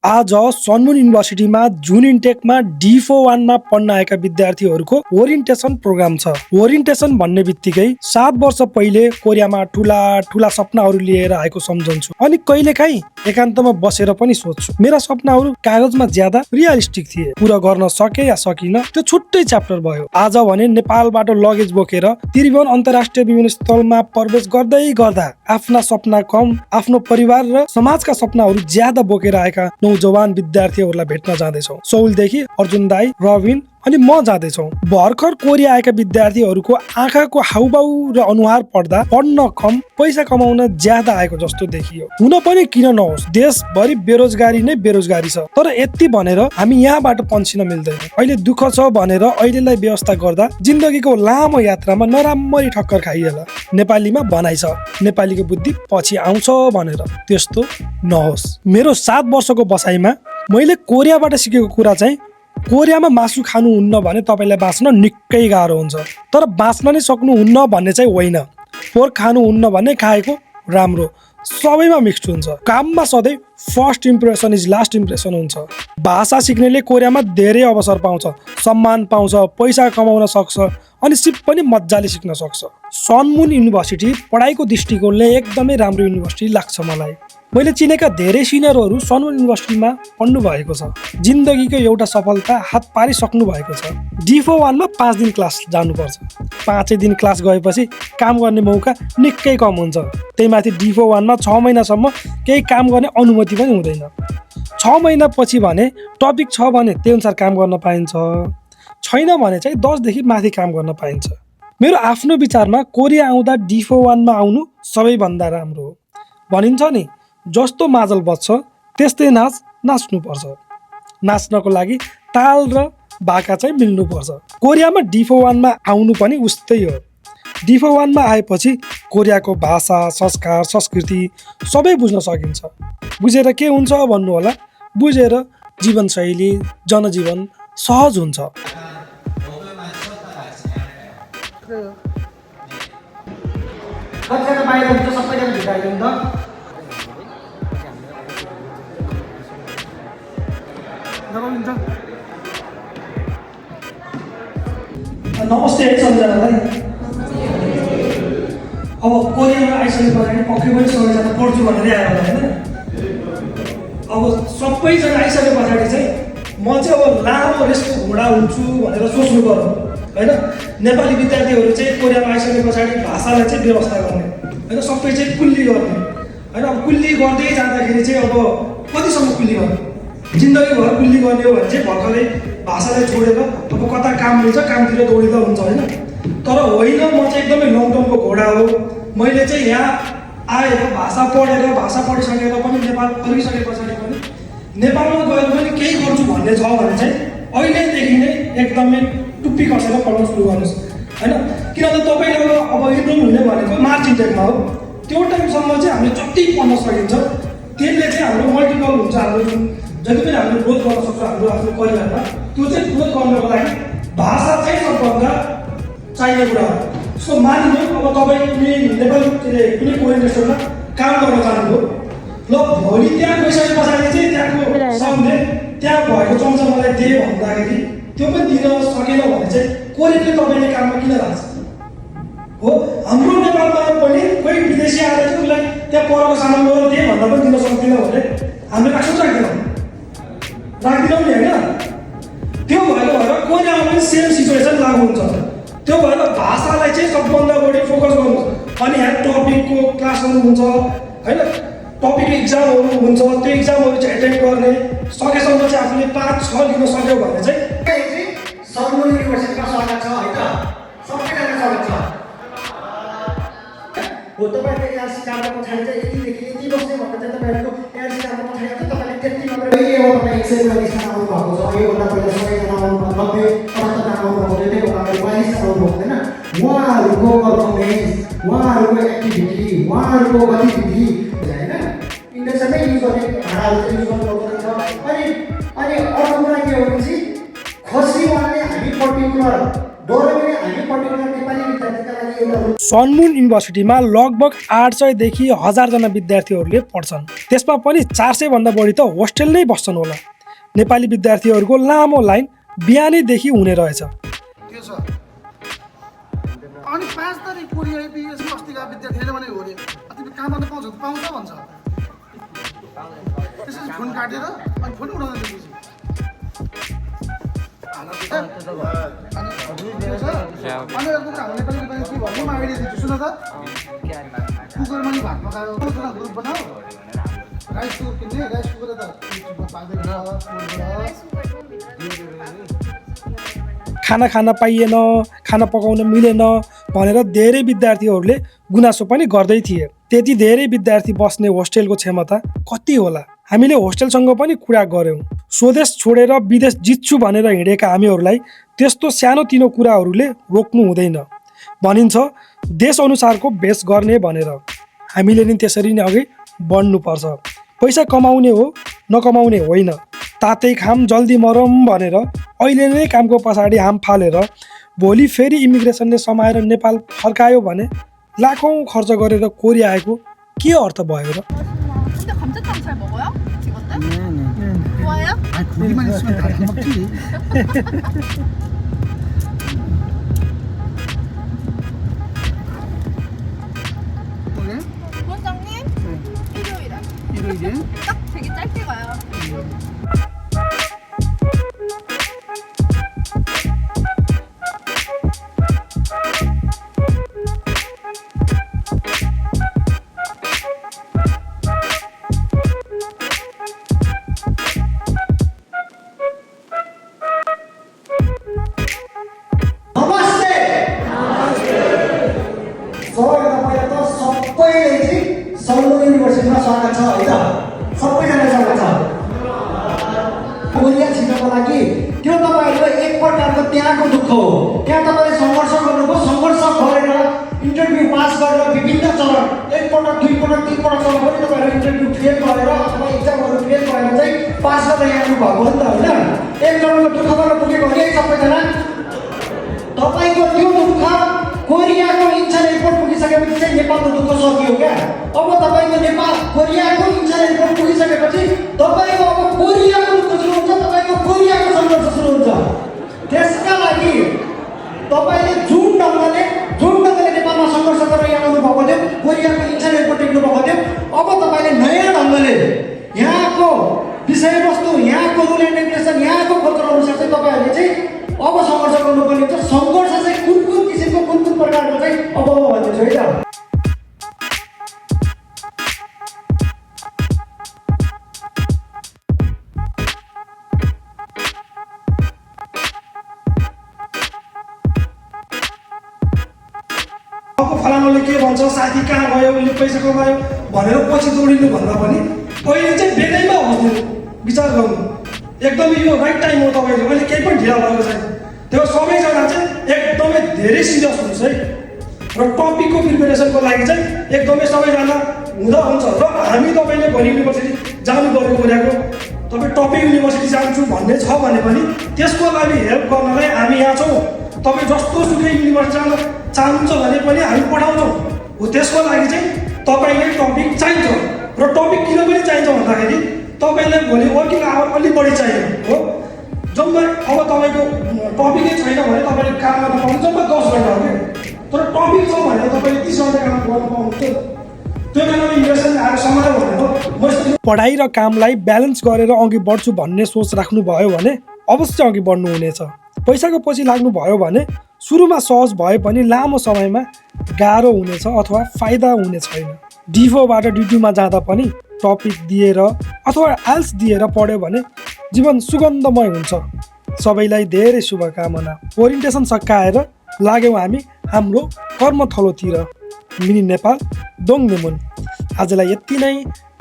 आज सनमुन युनिभर्सिटीमा जुन इन्टेकमा D41 मा पढ्न आएका विद्यार्थीहरूको ओरिएन्टेसन प्रोग्राम छ। ओरिएन्टेसन भन्ने बित्तिकै 7 वर्ष पहिले कोरियामा ठुला ठुला सपनाहरू लिएर आएको सम्झन्छु अनि कहिलेकाहीँ एकान्तमा बसेर पनि सोच्छु मेरा सपनाहरू कागजमा ज्यादा रियलिस्टिक थिए। पूरा गर्न सके या सकिन त्यो छुट्टै च्याप्टर भयो। आज भने नेपालबाट लगेज बोकेर त्रिभुवन अन्तर्राष्ट्रिय विमानस्थलमा प्रवेश गर्दै गर्दा आफ्ना सपना कम, आफ्नो परिवार र समाजका सपनाहरू ज्यादा बोकेर आएका नौजवान विद्यार्थीहरूलाई भेट्न जाँदैछौँ। सौलदेखि अर्जुन दाई, रविन अनि म जाँदैछौँ। भर्खर कोरिया आएका विद्यार्थीहरूको आँखाको हाउभाउ र अनुहार पढ्दा पढ्न कम, पैसा कमाउन ज्यादा आएको जस्तो देखियो। हुन पनि किन नहोस्, देशभरि बेरोजगारी नै बेरोजगारी छ। तर यति भनेर हामी यहाँबाट पन्सिन मिल्दैन। अहिले दुःख छ भनेर अहिलेलाई व्यवस्था गर्दा जिन्दगीको लामो यात्रामा नराम्ररी ठक्कर खाइएला। नेपालीमा भनाइ छ, नेपालीको बुद्धि पछि आउँछ भनेर, त्यस्तो नहोस्। मेरो 7 वर्षको बसाइमा मैले कोरियाबाट सिकेको कुरा चाहिँ कोरियामा मासु खानुहुन्न भने तपाईँलाई बाँच्न निकै गाह्रो हुन्छ। तर बाँच्न नै सक्नुहुन्न भन्ने चाहिँ होइन। पोर्क खानुहुन्न भने खाएको राम्रो, सबैमा मिक्स्ड हुन्छ। काममा सधैँ first impression is last impression हुन्छ। भाषा सिक्नेले कोरियामा धेरै अवसर पाउँछ, सम्मान पाउँछ, पैसा कमाउन सक्छ अनि सिप पनि मजाले सिक्न सक्छ। सनमुन युनिभर्सिटी पढाइको दृष्टिकोणले एकदमै राम्रो युनिभर्सिटी लाग्छ मलाई। मैले चिनेका धेरै सिनियरहरू सनमुन युनिभर्सिटीमा पढ्नु भएको छ। जिन्दगीको एउटा सफलता हात पारिसक्नु भएको छ। D41 मा 5 दिन क्लास जानुपर्छ। 5 दिन क्लास गएपछि काम गर्ने मौका निकै कम हुन्छ। त्यही माथि D41 मा 6 महिनासम्म केही काम गर्ने अनुमति पनि हुँदैन। 6 महिना पछि भने टपिक छ भने त्यही अनुसार काम गर्न पाइन्छ, छैन भने चाहिँ 10 देखि माथि काम गर्न पाइन्छ। मेरो आफ्नो विचारमा कोरिया आउँदा D41 मा आउनु सबैभन्दा राम्रो हो। भनिन्छ नि, जस्तो माजल बज्छ त्यस्तै नाच्नुपर्छ। नाच्नको लागि ताल र भाका चाहिँ मिल्नुपर्छ। कोरियामा D41 मा आउनु पनि उस्तै हो। D41 मा आएपछि कोरियाको भाषा, संस्कार, संस्कृति सबै बुझ्न सकिन्छ। बुझेर के हुन्छ भन्नु होला, बुझेर जीवनशैली, जनजीवन सहज हुन्छ। नमस्ते है सबैजनालाई। अब कोरियामा आइसके पछाडि पक्कै पनि सबैजना पढ्छु भनेर आयो होला होइन। अब सबैजना आइसके पछाडि चाहिँ म चाहिँ अब लामो रेसको घोडा हुन्छु भनेर सोच्नु पर्यो होइन। नेपाली विद्यार्थीहरू चाहिँ कोरियामा आइसके पछाडि भाषालाई चाहिँ व्यवस्था गर्ने होइन, सबै चाहिँ कुल्ली गर्ने होइन। अब कुल्ली गर्दै जाँदाखेरि चाहिँ अब कतिसम्म कुल्ली गर्ने, जिन्दगीभर कुल्ली गर्ने हो भने चाहिँ भर्खरै भाषालाई छोडेर अब कता काम मिल्छ कामतिर दौडिँदा हुन्छ होइन। तर होइन, म चाहिँ एकदमै लङ टर्मको घोडा हो। मैले चाहिँ यहाँ आएर भाषा पढेर, भाषा पढिसकेर पनि नेपाल फर्किसके पछाडि पनि नेपालमा गएर पनि केही गर्छु भन्ने छ भने चाहिँ अहिलेदेखि नै एकदमै टुप्पी कसेर पढ्न सुरु गर्नुहोस् होइन। किनभने तपाईँले अब इन्रोल हुने भनेको मार्च इन्टेकमा हो। त्यो टाइमसम्म चाहिँ हामीले जति पढ्न सकिन्छ त्यसले चाहिँ हाम्रो मल्टिपल हुन्छ। हाम्रो जुन जति पनि हामीले ग्रोथ गर्न सक्छ हाम्रो आफ्नो करियरमा, त्यो चाहिँ ग्रोथ गर्नको लागि भाषा चाहिँ सबभन्दा चाहिने कुरा हो। सो मानिलिउँ अब तपाईँ कुनै नेपाली कुनै कोरियन रेस्टुरेन्टमा काम गर्न जानुभयो, ल भोलि त्यहाँ गइसके पछाडि चाहिँ त्यहाँको सरले त्यहाँ भएको चम्चा मलाई दिए भन्दाखेरि त्यो पनि दिन सकेन भने चाहिँ कोरियनले तपाईँले काममा किन राख्छ हो। हाम्रो नेपालमा पनि कोही विदेशी आएर चाहिँ उसलाई त्यहाँ परेको सामान गरेर दिए भन्दा पनि दिन सक्दैन भने हामीले राख्छौँ राख्दैनौँ नि होइन। त्यो भएर कोरियामा पनि सेम सिचुएसन लागु हुन्छ। त्यो भएर भाषालाई चाहिँ सबभन्दा बढी फोकस गर्नुहोस्। अनि यहाँ टपिकको क्लासहरू हुन्छ होइन, टपिक इक्जामहरू हुन्छ, त्यो इक्जामहरू चाहिँ एटेन्ड गर्ने सकेसम्म चाहिँ आफूले 5-6 लिन सक्यो भने चाहिँ सनमुन युनिभर्सिटीमा स्वागत छ है त। सबैजना स्वागत छ हो। तपाईँको एआरसी कार्डको पछाडि चाहिँ यतिदेखि यति बस्ने भन्दा चाहिँ तपाईँहरूको एआरसी कार्डको पछाडि चाहिँ तपाईँले त्यति मात्रै हो। तपाईँ 142 जना आउनु भएको छ। योभन्दा पहिला 100 जना आउनु, 90, 78 जना आउनु भएको थियो। त्योभन्दा अगाडि 42 जना आउनु भएको थिएन। उहाँहरूको पर्फर्मेन्स, उहाँहरूको एक्टिभिटी, उहाँहरूको गतिविधि होइन इन्डेक्समै युज गर्ने भाडाहरू चाहिँ युज गर्नु पर्दो रहेछ। अनि अर्को कुरा के हो भनेपछि खसी उहाँले हामी पर्टिकुलर डोरेले हामी पर्टिकुलर नेपाली विद्यार्थीका लागि एउटा सनमुन युनिभर्सिटीमा लगभग 800 देखि 1000 जना विद्यार्थीहरूले पढ्छन्। त्यसमा पनि 400 भन्दा बढी त होस्टेल नै बस्छन् होला। नेपाली विद्यार्थीहरूको लामो लाइन बिहानैदेखि हुने रहेछ। के छ अनि 5 तारिक कोरिया एपीएस अस्तिका विद्यार्थीले भने हो रे तिमी काम गर्न पाउँछ भन्छ त्यसपछि फोन काटेर अनि फोन उठाउँदै त्यसपछि अनि अर्को हाम्रो नेपाली विद्यार्थी के भन्ने आइडिया दिन्छु सुन त कुकरमा नि भात पकायो ग्रुप बनाऊ राइस कुकर किन्ने राइस कुकर त खाना खान पाइएन, खाना पकाउन मिलेन भनेर धेरै विद्यार्थीहरूले गुनासो पनि गर्दै थिए। त्यति धेरै विद्यार्थी बस्ने होस्टेलको क्षमता कति होला? हामीले होस्टेलसँग पनि कुरा गऱ्यौँ। स्वदेश छोडेर विदेश जित्छु भनेर हिँडेका हामीहरूलाई त्यस्तो सानोतिनो कुराहरूले रोक्नु हुँदैन। भनिन्छ देश अनुसारको बेस गर्ने भनेर। हामीले नि त्यसरी नै अघि बढ्नुपर्छ। पैसा कमाउने हो, नकमाउने होइन। तातै खाम जल्दी मरम भनेर अहिले नै कामको पछाडि हाम फालेर भोलि फेरि इमिग्रेसनले समाएर नेपाल फर्कायो भने लाखौँ खर्च गरेर कोरिया आएको के अर्थ भयो र? 근데 감자탕 잘 먹어요? 직원들? 네네. 좋아해요? 아 고기만 있으면 다 먹지. 오늘 부원장님? 일요일에 일요일에 딱 되게 짧게 가요. सनमुन युनिभर्सिटीमा स्वागत छ हैन सबैजना स्वागत छ कोरिया छिर्नको लागि त्यो तपाईहरुको एक प्रकारको त्यहाँको दुःख हो त्यहाँ तपाईले संघर्ष गर्नुभयो संघर्ष गरेर इन्टरभ्यु पास गरेर विभिन्न चरण एक पटक दुई पटक तीन पटक पनि तपाईहरु इन्टरभ्यु फेल गरेर अथवा एक्जामहरु फेल गरेर चाहिँ पास गरेर आउनु भएको हो नि त हैन एक चरणको दुःख गर्न पुगेको हो सबैजना तपाईको त्यो दुःख कोरियाको इन्चर एयरपोर्ट पुगिसकेपछि चाहिँ नेपालको दुःख सकियो क्या अब तपाईको नेपाल कोरियाको इन्चर एयरपोर्ट पुगिसकेपछि तपाईको अब कोरियाको दुःख सुरु हुन्छ तपाईको कोरियाको सङ्घर्ष सुरु हुन्छ त्यसका लागि तपाईले जुन ढङ्गले नेपालमा सङ्घर्ष गरेर यहाँ आउनु भएको थियो कोरियाको इन्चर एयरपोर्ट टेक्नु भएको थियो अब तपाईले नयाँ ढङ्गले यहाँको विषयवस्तु यहाँको रुल एन्ड रेगुलेसन यहाँको कल्चर अनुसार चाहिँ तपाईहरुले चाहिँ अब सङ्घर्ष गर्नुपर्ने हुन्छ सङ्घर्ष चाहिँ कुन किसिमको कुन प्रकारको चाहिँ अब म भन्दैछु है त अब फलानाले के भन्छ साथी कहाँ गयो उसले पैसा कमायो भनेर पछि दौडिनु भन्दा पनि अहिले चाहिँ बेलैमा बस्नु विचार गर्नु एकदमै यो राइट टाइम हो तपाईँले अहिले केही पनि ढिला भएको छैन त्यो सबैजना चाहिँ एकदमै धेरै सिरियस हुनुहोस् है र टपिकको प्रिपेरेसनको लागि चाहिँ एकदमै सबैजना हुँदा हुन्छ र हामी तपाईँले भोलि युनिभर्सिटी जानु पऱ्यो कोरियाको तपाईँ टपिक युनिभर्सिटी जान्छु भन्ने छ भने पनि त्यसको लागि हेल्प गर्नलाई हामी यहाँ छौँ तपाईँ जस्तो सुकै युनिभर्सिटी जान चाहनुहुन्छ भने पनि हामी पठाउँछौँ हो त्यसको लागि चाहिँ तपाईँले टपिक चाहिन्छ र टपिक किन पनि चाहिन्छ भन्दाखेरि तपाईँलाई भोलि वर्किङ आवर अलिक बढी चाहियो हो जम्मा अब तपाईँको टपिकै छैन भने तपाईँले काम गर्न पाउनु जम्मा 10 घन्टा हो कि तर टपिक छ भने तपाईँले 30 घन्टा काम गर्न पाउनुहुन्छ त्यो बेलामा इन्भेस्टमेन्ट आएर समय भनेर पढाइ र कामलाई ब्यालेन्स गरेर अघि बढ्छु भन्ने सोच राख्नुभयो भने अवश्य अघि बढ्नुहुनेछ पैसाको पछि लाग्नुभयो भने सुरुमा सहज भए पनि लामो समयमा गाह्रो हुनेछ अथवा फाइदा हुने छैन D4बाट D2मा जाँदा पनि टपिक दिएर अथवा आइल्स दिएर पढ्यो भने जीवन सुगन्धमय हुन्छ सबैलाई धेरै शुभकामना ओरिएन्टेसन सकाएर लाग्यौँ हामी हाम्रो कर्मथलोतिर मिनी नेपाल दोङदेमुन आजलाई यति नै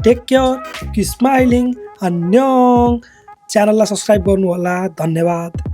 टेक केयर कि स्माइलिङ अन्यङ च्यानललाई सब्स्क्राइब गर्नु होला धन्यवाद